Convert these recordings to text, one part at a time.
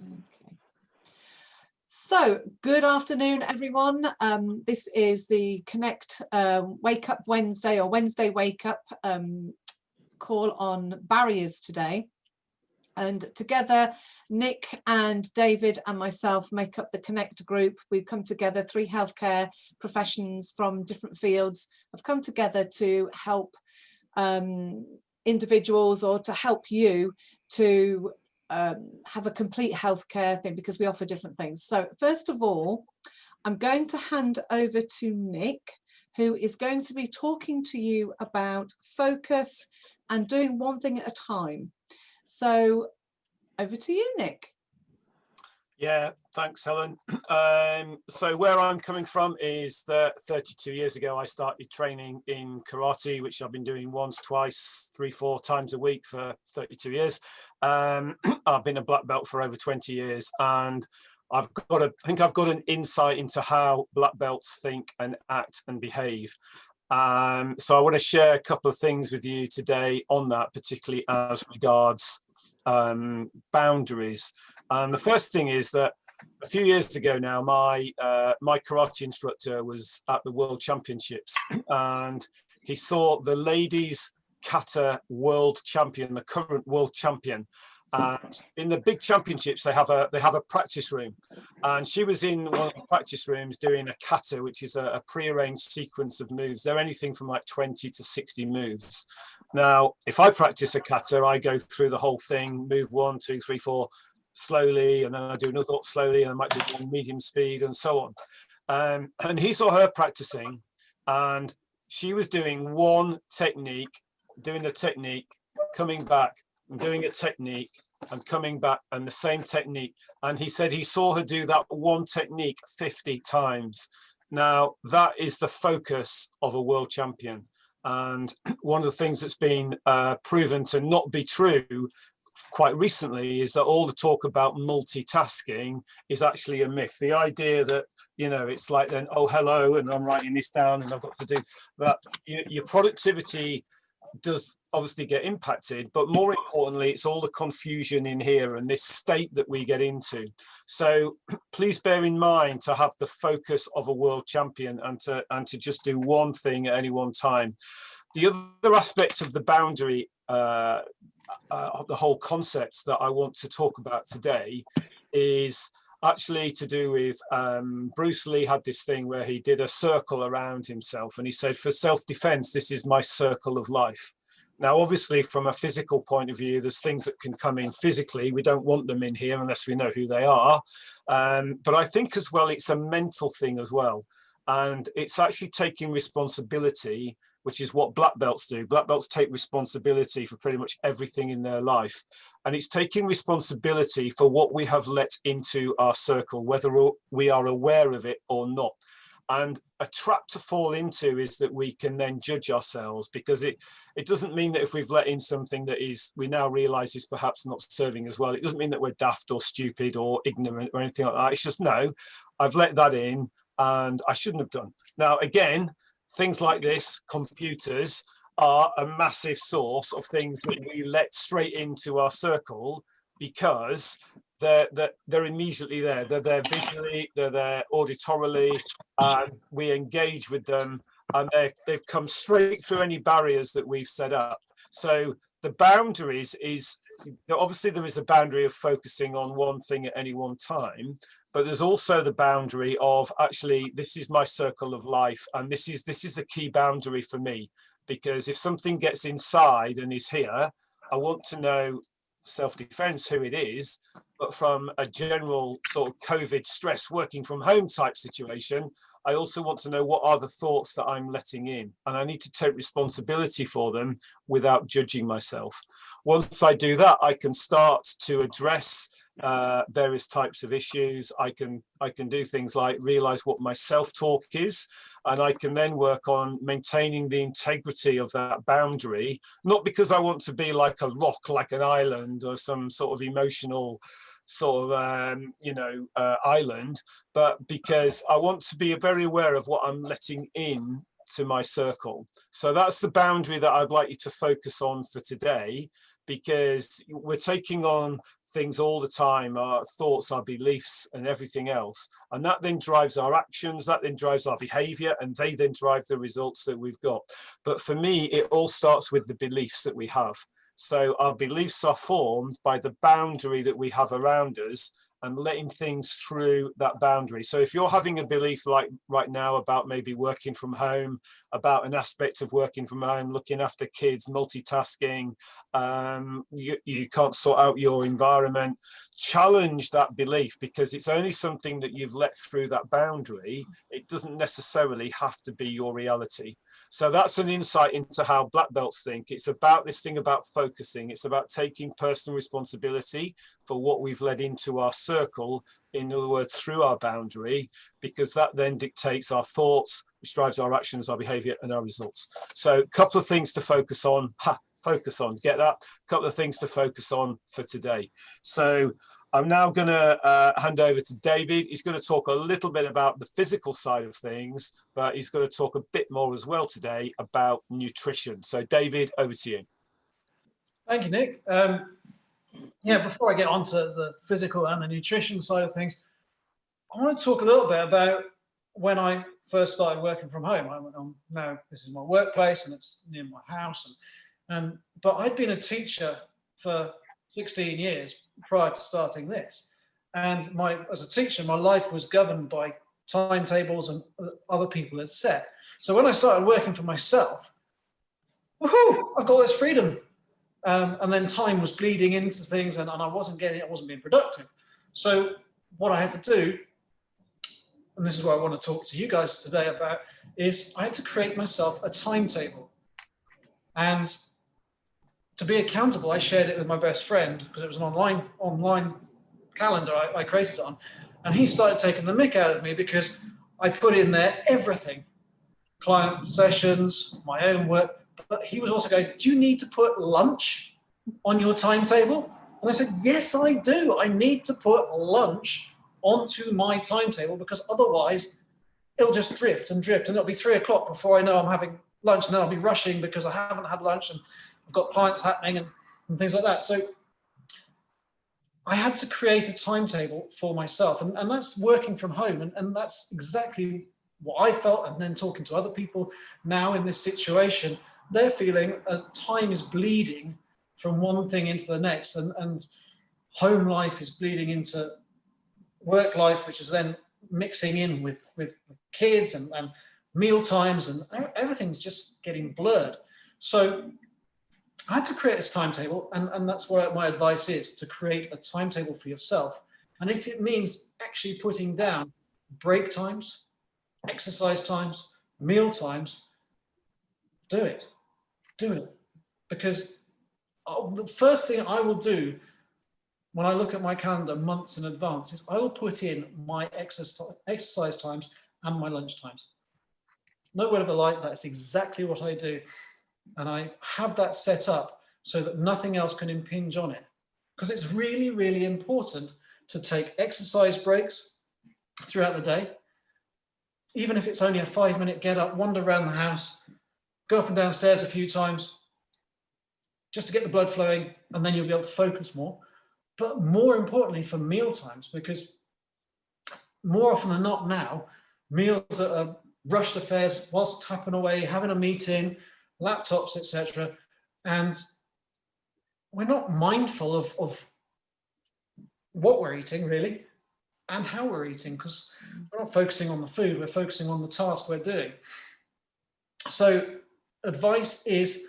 Okay. So, good afternoon, everyone. This is the Connect Wake Up Wednesday or Wednesday Wake Up call on barriers today. And together, Nick and David and myself make up the Connect group. We've come together, 3 healthcare professions from different fields have come together to help individuals or to help you to have a complete healthcare thing, because we offer different things. So first of all, I'm going to hand over to Nick, who is going to be talking to you about focus and doing one thing at a time. So over to you, Nick. Yeah, thanks, Helen. So where I'm coming from is that 32 years ago, I started training in karate, which I've been doing once, twice, 3, 4 times a week for 32 years. I've been a black belt for over 20 years, and I think I've got an insight into how black belts think and act and behave. So I want to share a couple of things with you today on that, particularly as regards boundaries. And the first thing is that a few years ago now, my karate instructor was at the World Championships, and he saw the ladies kata world champion, the current world champion. And in the big championships, they have a practice room, and she was in one of the practice rooms doing a kata, which is a pre-arranged sequence of moves. They're anything from like 20 to 60 moves. Now, if I practice a kata, I go through the whole thing, move 1, 2, 3, 4 slowly, and then I do another slowly, and I might do one medium speed, and so on. And he saw her practicing, and she was doing one technique, doing the technique, coming back, and doing a technique, and coming back, and the same technique. And he said he saw her do that one technique 50 times. Now, that is the focus of a world champion. And one of the things that's been proven to not be true quite recently is that all the talk about multitasking is actually a myth. The idea that, you know, it's like then, oh, hello, and I'm writing this down and I've got to do that. Your productivity does obviously get impacted, but more importantly, it's all the confusion in here and this state that we get into. So please bear in mind to have the focus of a world champion and to just do one thing at any one time. The other aspect of the boundary, the whole concept that I want to talk about today is actually to do with Bruce Lee had this thing where he did a circle around himself, and he said, for self-defense, this is my circle of life. Now, obviously, from a physical point of view, there's things that can come in physically. We don't want them in here unless we know who they are. But I think as well, it's a mental thing as well. And it's actually taking responsibility, which is what black belts do. Black belts take responsibility for pretty much everything in their life. And it's taking responsibility for what we have let into our circle, whether we are aware of it or not. And a trap to fall into is that we can then judge ourselves, because it doesn't mean that if we've let in something that is, we now realize is perhaps not serving as well, it doesn't mean that we're daft or stupid or ignorant or anything like that. It's just, no, I've let that in and I shouldn't have done. Now, again, things like this, computers, are a massive source of things that we let straight into our circle, because they're immediately there. They're there visually, they're there auditorily, and we engage with them, and they've come straight through any barriers that we've set up. So the boundaries is, obviously there is a boundary of focusing on one thing at any one time, but there's also the boundary of actually, this is my circle of life, and this is a key boundary for me, because if something gets inside and is here, I want to know, self-defense, who it is, but from a general sort of COVID stress working from home type situation, I also want to know what are the thoughts that I'm letting in, and I need to take responsibility for them without judging myself. Once I do that, I can start to address various types of issues. I can do things like realize what my self-talk is, and I can then work on maintaining the integrity of that boundary, not because I want to be like a rock, like an island, or some sort of emotional sort of island, but because I want to be very aware of what I'm letting in to my circle. So that's the boundary that I'd like you to focus on for today, because we're taking on things all the time, our thoughts, our beliefs, and everything else. And that then drives our actions, that then drives our behavior, and they then drive the results that we've got. But for me, it all starts with the beliefs that we have. So our beliefs are formed by the boundary that we have around us and letting things through that boundary. So if you're having a belief like right now about maybe working from home, about an aspect of working from home, looking after kids, multitasking, you can't sort out your environment, challenge that belief, because it's only something that you've let through that boundary. It doesn't necessarily have to be your reality. So that's an insight into how black belts think. It's about this thing about focusing. It's about taking personal responsibility for what we've led into our circle, in other words, through our boundary, because that then dictates our thoughts, which drives our actions, our behavior, and our results. So a couple of things to focus on. Focus on, get that? A couple of things to focus on for today. So I'm now going to hand over to David. He's going to talk a little bit about the physical side of things, but he's going to talk a bit more as well today about nutrition. So David, over to you. Thank you, Nick. Yeah, before I get on to the physical and the nutrition side of things, I want to talk a little bit about when I first started working from home. Now this is my workplace and it's near my house. But I'd been a teacher for 16 years prior to starting this. And as a teacher, my life was governed by timetables and other people had set. So when I started working for myself, woohoo, I've got this freedom. And then time was bleeding into things and I wasn't being productive. So what I had to do, and this is what I want to talk to you guys today about, is I had to create myself a timetable. And to be accountable, I shared it with my best friend because it was an online calendar I created it on. And he started taking the mick out of me because I put in there everything, client sessions, my own work. But he was also going, do you need to put lunch on your timetable? And I said, yes, I do. I need to put lunch onto my timetable because otherwise it'll just drift and drift. And it'll be 3 o'clock before I know I'm having lunch. And then I'll be rushing because I haven't had lunch and I've got clients happening and things like that. So I had to create a timetable for myself. And that's working from home. And that's exactly what I felt. And then talking to other people now in this situation, they're feeling time is bleeding from one thing into the next. And home life is bleeding into work life, which is then mixing in with kids and meal times, and everything's just getting blurred. So I had to create this timetable, and that's what my advice is, to create a timetable for yourself. And if it means actually putting down break times, exercise times, meal times, do it. Because the first thing I will do when I look at my calendar months in advance is I will put in my exercise times and my lunch times. No word of a lie, that's exactly what I do. And I have that set up so that nothing else can impinge on it. Because it's really, really important to take exercise breaks throughout the day. Even if it's only a 5-minute get up, wander around the house, go up and down stairs a few times, just to get the blood flowing, and then you'll be able to focus more. But more importantly for meal times, because more often than not now, meals are rushed affairs whilst tapping away, having a meeting, laptops, etc. And we're not mindful of what we're eating really and how we're eating, because we're not focusing on the food, we're focusing on the task we're doing. So advice is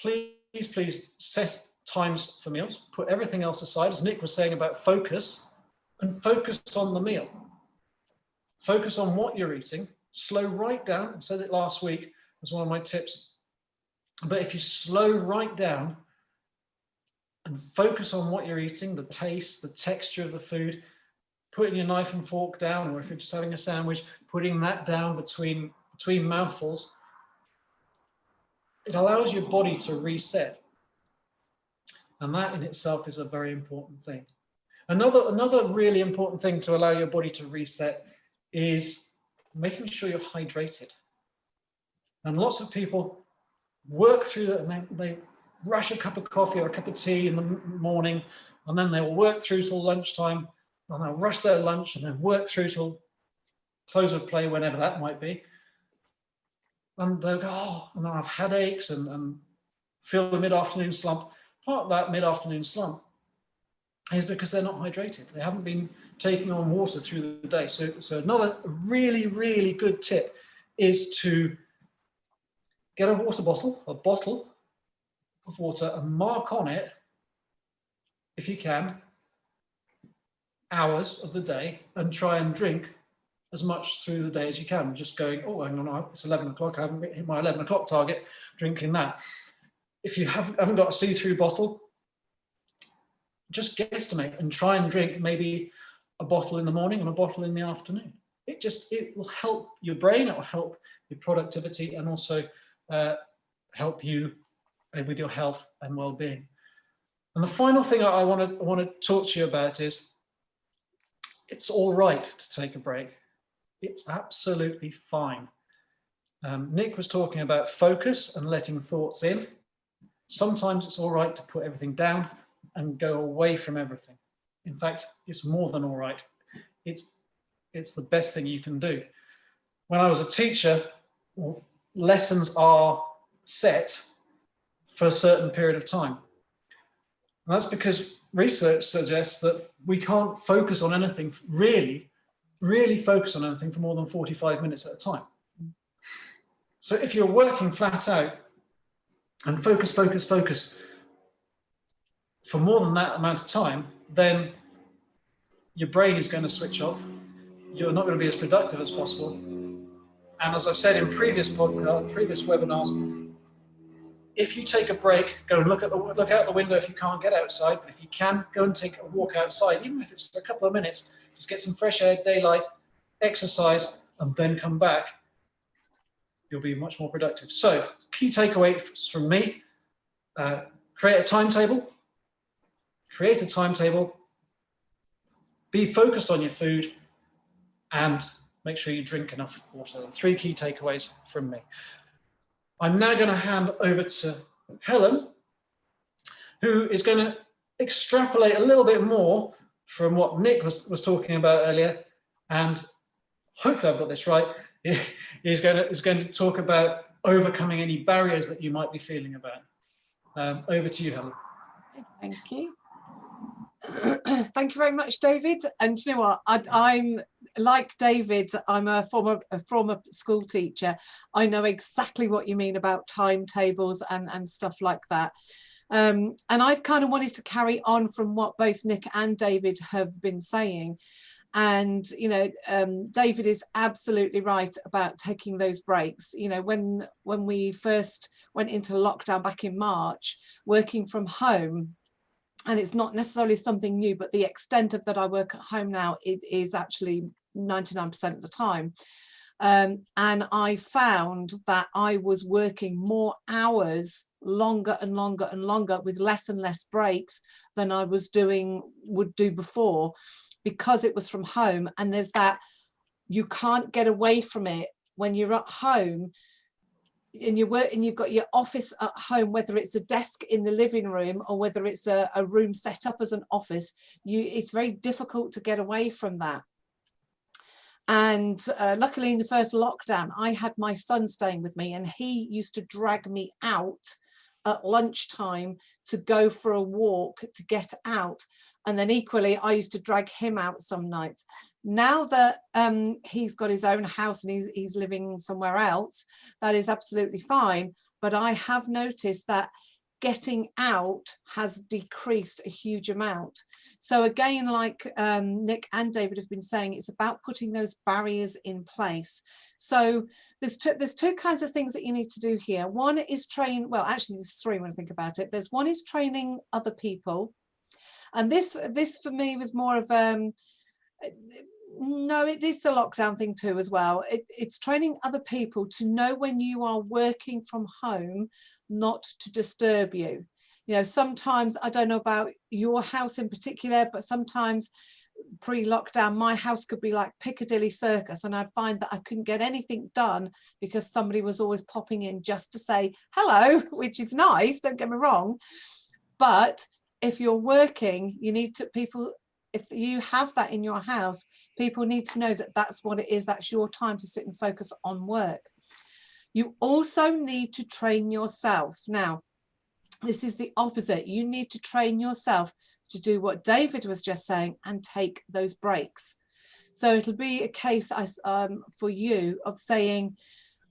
please set times for meals, put everything else aside, as Nick was saying about focus, and focus on the meal. Focus on what you're eating, slow right down. I said it last week as one of my tips, but if you slow right down and focus on what you're eating, the taste, the texture of the food, putting your knife and fork down, or if you're just having a sandwich, putting that down between mouthfuls, it allows your body to reset. And that in itself is a very important thing. Another really important thing to allow your body to reset is making sure you're hydrated. And lots of people work through it and they rush a cup of coffee or a cup of tea in the morning, and then they'll work through till lunchtime, and they'll rush their lunch and then work through till close of play, whenever that might be. And they'll go, oh, and they'll have headaches and feel the mid-afternoon slump. Part of that mid-afternoon slump is because they're not hydrated. They haven't been taking on water through the day. So another really, really good tip is to get a water bottle, a bottle of water, and mark on it, if you can, hours of the day, and try and drink as much through the day as you can. Just going, oh, hang on, it's 11 o'clock, I haven't hit my 11 o'clock target, drinking that. If you haven't got a see-through bottle, just guesstimate and try and drink maybe a bottle in the morning and a bottle in the afternoon. It will help your brain, it will help your productivity, and also help you with your health and well-being. And the final thing I want to talk to you about is, it's all right to take a break. It's absolutely fine. Nick was talking about focus and letting thoughts in. Sometimes it's all right to put everything down and go away from everything. In fact, it's more than all right. It's the best thing you can do. When I was a teacher, lessons are set for a certain period of time. And that's because research suggests that we can't focus on anything, really focus on anything for more than 45 minutes at a time. So if you're working flat out and focus for more than that amount of time, then your brain is going to switch off. You're not going to be as productive as possible. And as I've said in previous webinars, if you take a break, go and look out the window if you can't get outside, but if you can, go and take a walk outside, even if it's for a couple of minutes, just get some fresh air, daylight, exercise, and then come back. You'll be much more productive. So, key takeaways from me, create a timetable, be focused on your food, and make sure you drink enough water. 3 key takeaways from me. I'm now going to hand over to Helen, who is going to extrapolate a little bit more from what Nick was talking about earlier, and hopefully I've got this right. He's going to talk about overcoming any barriers that you might be feeling about. Over to you, Helen. Thank you. Thank you very much, David. And you know what? I'm like David. I'm a former school teacher. I know exactly what you mean about timetables and stuff like that. And I've kind of wanted to carry on from what both Nick and David have been saying. And, you know, David is absolutely right about taking those breaks. You know, when we first went into lockdown back in March, working from home, and it's not necessarily something new, but the extent of that I work at home now, it is actually 99% of the time. And I found that I was working more hours, longer and longer and longer, with less and less breaks than I would do before, because it was from home. And there's that, you can't get away from it when you're at home and you work and you've got your office at home, whether it's a desk in the living room or whether it's a room set up as an office, it's very difficult to get away from that. And luckily in the first lockdown, I had my son staying with me, and he used to drag me out at lunchtime to go for a walk, to get out. And then equally, I used to drag him out some nights. Now that he's got his own house and he's living somewhere else, that is absolutely fine. But I have noticed that getting out has decreased a huge amount. So again, like Nick and David have been saying, it's about putting those barriers in place. So there's two kinds of things that you need to do here. One is well, actually there's 3 when I think about it. There's one is training other people. And this for me was more of no, it is the lockdown thing too as well. It's training other people to know when you are working from home not to disturb you. You know, sometimes, I don't know about your house in particular, but sometimes pre-lockdown, my house could be like Piccadilly Circus, and I'd find that I couldn't get anything done because somebody was always popping in just to say hello, which is nice, don't get me wrong. But if you're working, you need to, people, if you have that in your house, people need to know that that's what it is. That's your time to sit and focus on work. You also need to train yourself. Now, this is the opposite. You need to train yourself to do what David was just saying and take those breaks. So it'll be a case for you of saying,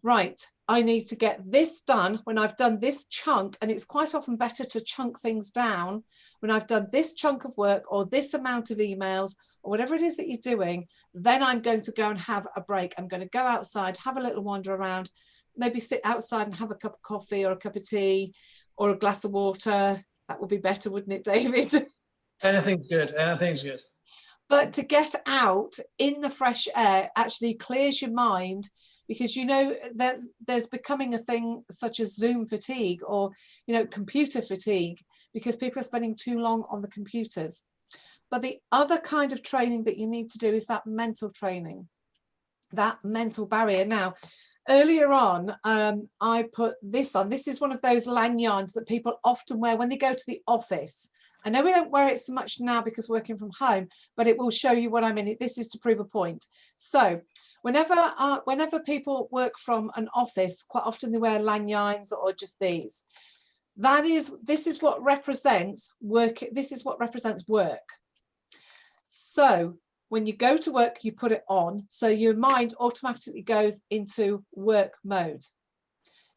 right, I need to get this done when I've done this chunk, and it's quite often better to chunk things down. When I've done this chunk of work or this amount of emails or whatever it is that you're doing, then I'm going to go and have a break. I'm going to go outside, have a little wander around, maybe sit outside and have a cup of coffee or a cup of tea or a glass of water. That would be better, wouldn't it, David? Anything's good. Anything's good. But to get out in the fresh air actually clears your mind, because you know that there's becoming a thing such as Zoom fatigue, or computer fatigue, because people are spending too long on the computers. But the other kind of training that you need to do is that mental training, that mental barrier. Now, earlier on, I put this on. This is one of those lanyards that people often wear when they go to the office. I know we don't wear it so much now because working from home, but it will show you what I mean. This is to prove a point. So whenever people work from an office, quite often they wear lanyards or just these. This is what represents work. This is what represents work. So when you go to work, you put it on, so your mind automatically goes into work mode.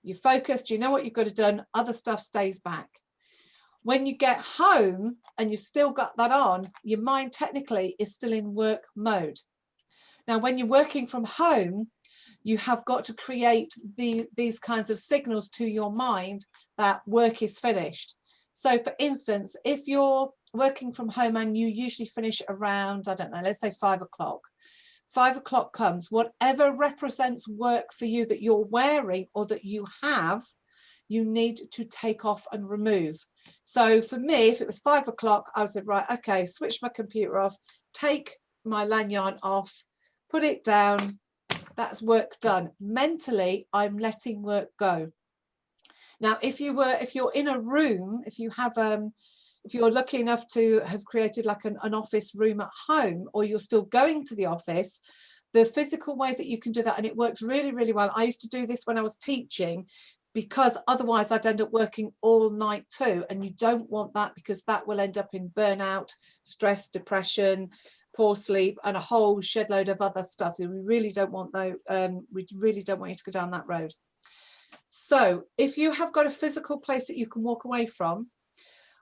You're focused, you know what you've got to do, other stuff stays back. When you get home and you've still got that on, your mind technically is still in work mode. Now, when you're working from home, you have got to create these kinds of signals to your mind that work is finished. So for instance, if you're working from home and you usually finish around, I don't know, let's say 5 o'clock. 5 o'clock comes, whatever represents work for you that you're wearing or that you have, you need to take off and remove. So for me, if it was 5 o'clock, I would say, right, okay, switch my computer off, take my lanyard off, put it down, that's work done. Mentally, I'm letting work go. Now, if you're in a room, if you're lucky enough to have created like an office room at home, or you're still going to the office, the physical way that you can do that, and it works really, really well. I used to do this when I was teaching, because otherwise I'd end up working all night too, and you don't want that, because that will end up in burnout, stress, depression, poor sleep, and a whole shed load of other stuff. We really don't want we really don't want you to go down that road. So if you have got a physical place that you can walk away from,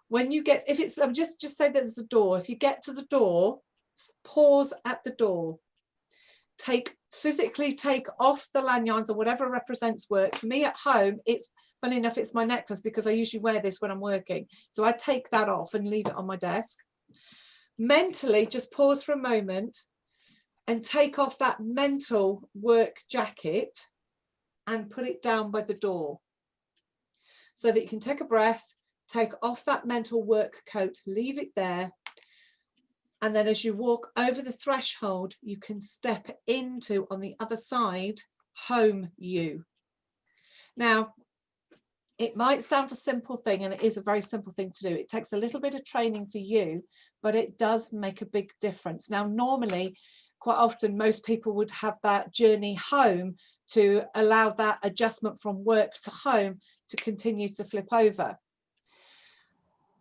when you get, if it's just say that there's a door, if you get to the door, pause at the door, physically take off the lanyards or whatever represents work. For me at home, it's funny enough, it's my necklace, because I usually wear this when I'm working, so I take that off and leave it on my desk. Mentally just pause for a moment and take off that mental work jacket and put it down by the door, so that you can take a breath, take off that mental work coat, leave it there, and then as you walk over the threshold, you can step into, on the other side, home you. Now, it might sound a simple thing, and it is a very simple thing to do. It takes a little bit of training for you, but it does make a big difference. Now, normally, quite often, most people would have that journey home to allow that adjustment from work to home to continue to flip over.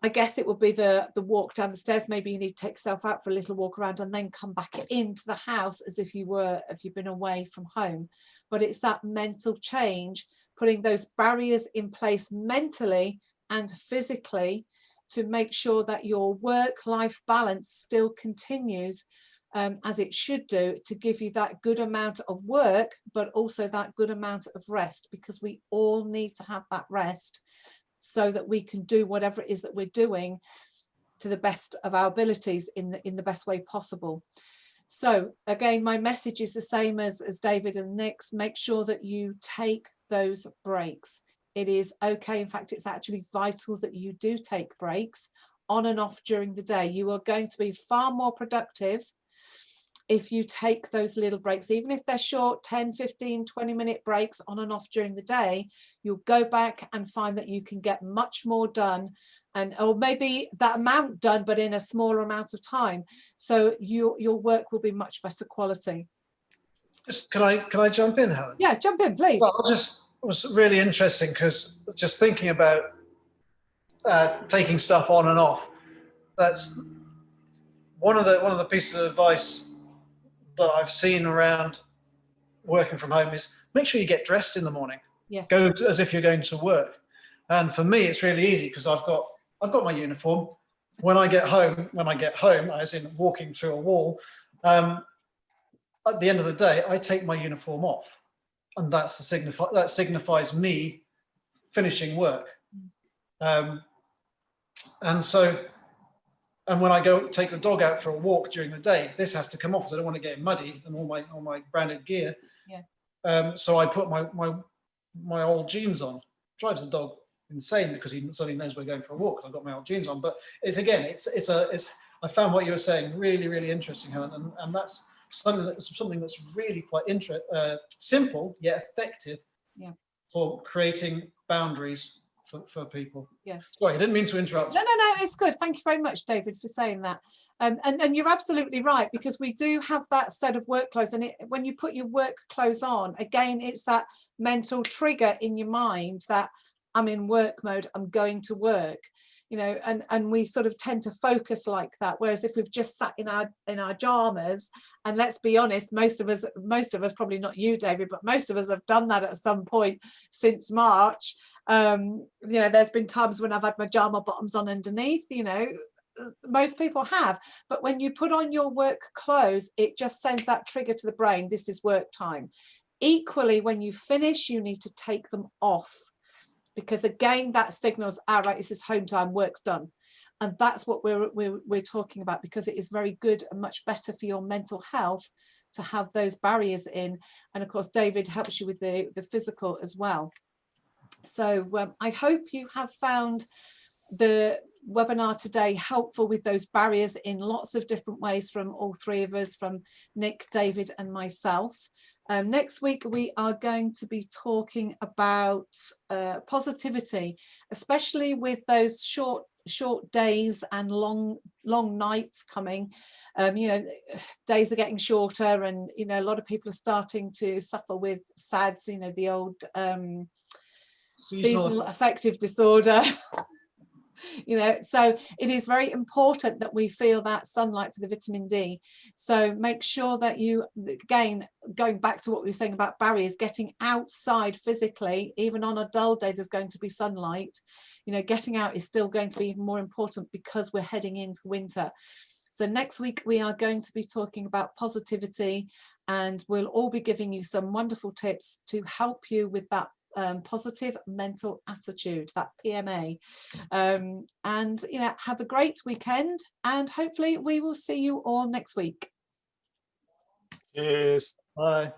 I guess it would be the walk down the stairs. Maybe you need to take yourself out for a little walk around and then come back into the house as if you've been away from home. But it's that mental change, putting those barriers in place mentally and physically to make sure that your work-life balance still continues as it should do, to give you that good amount of work, but also that good amount of rest, because we all need to have that rest so that we can do whatever it is that we're doing to the best of our abilities in the best way possible. So again, my message is the same as David and Nick's. Make sure that you take those breaks. It is okay. In fact, it's actually vital that you do take breaks on and off during the day. You are going to be far more productive if you take those little breaks, even if they're short, 10, 15, 20-minute breaks on and off during the day. You'll go back and find that you can get much more done, or maybe that amount done, but in a smaller amount of time. So your work will be much better quality. Just can I jump in, Helen? Yeah, jump in, please. Well, it was really interesting, because just thinking about taking stuff on and off, that's one of the pieces of advice that I've seen around working from home is make sure you get dressed in the morning. Yes. Go as if you're going to work. And for me, it's really easy because I've got my uniform. When I get home, as in walking through a wall, at the end of the day, I take my uniform off, and that signifies me finishing work. And when I go take the dog out for a walk during the day, this has to come off because I don't want to get muddy and all my branded gear. Yeah. So I put my old jeans on. Drives the dog insane because he suddenly knows we're going for a walk because I've got my old jeans on. But it's I found what you were saying really, really interesting, Helen, and that's something that's really quite simple yet effective. Yeah. For creating boundaries for people. Yeah. Sorry, I didn't mean to interrupt. No, it's good. Thank you very much, David, for saying that. And you're absolutely right, because we do have that set of work clothes, and when you put your work clothes on, again, it's that mental trigger in your mind that I'm in work mode, I'm going to work, and we sort of tend to focus like that. Whereas if we've just sat in our pajamas, and let's be honest, most of us, probably not you, David, but most of us have done that at some point since March. There's been times when I've had my pajama bottoms on underneath, most people have. But when you put on your work clothes, it just sends that trigger to the brain, this is work time. Equally, when you finish, you need to take them off, because again, that signals, all right, this is home time, work's done. And that's what we're talking about, because it is very good and much better for your mental health to have those barriers in. And of course, David helps you with the physical as well. So I hope you have found the webinar today helpful with those barriers in lots of different ways from all three of us, from Nick, David and myself. Next week we are going to be talking about positivity, especially with those short days and long nights coming. Days are getting shorter, and a lot of people are starting to suffer with SADS, the old seasonal affective disorder. So it is very important that we feel that sunlight for the vitamin D. So make sure that you, again, going back to what we were saying about barriers, getting outside physically, even on a dull day, there's going to be sunlight. Getting out is still going to be even more important because we're heading into winter. So next week we are going to be talking about positivity, and we'll all be giving you some wonderful tips to help you with that positive mental attitude, that PMA. And have a great weekend, and hopefully we will see you all next week. Cheers. Bye.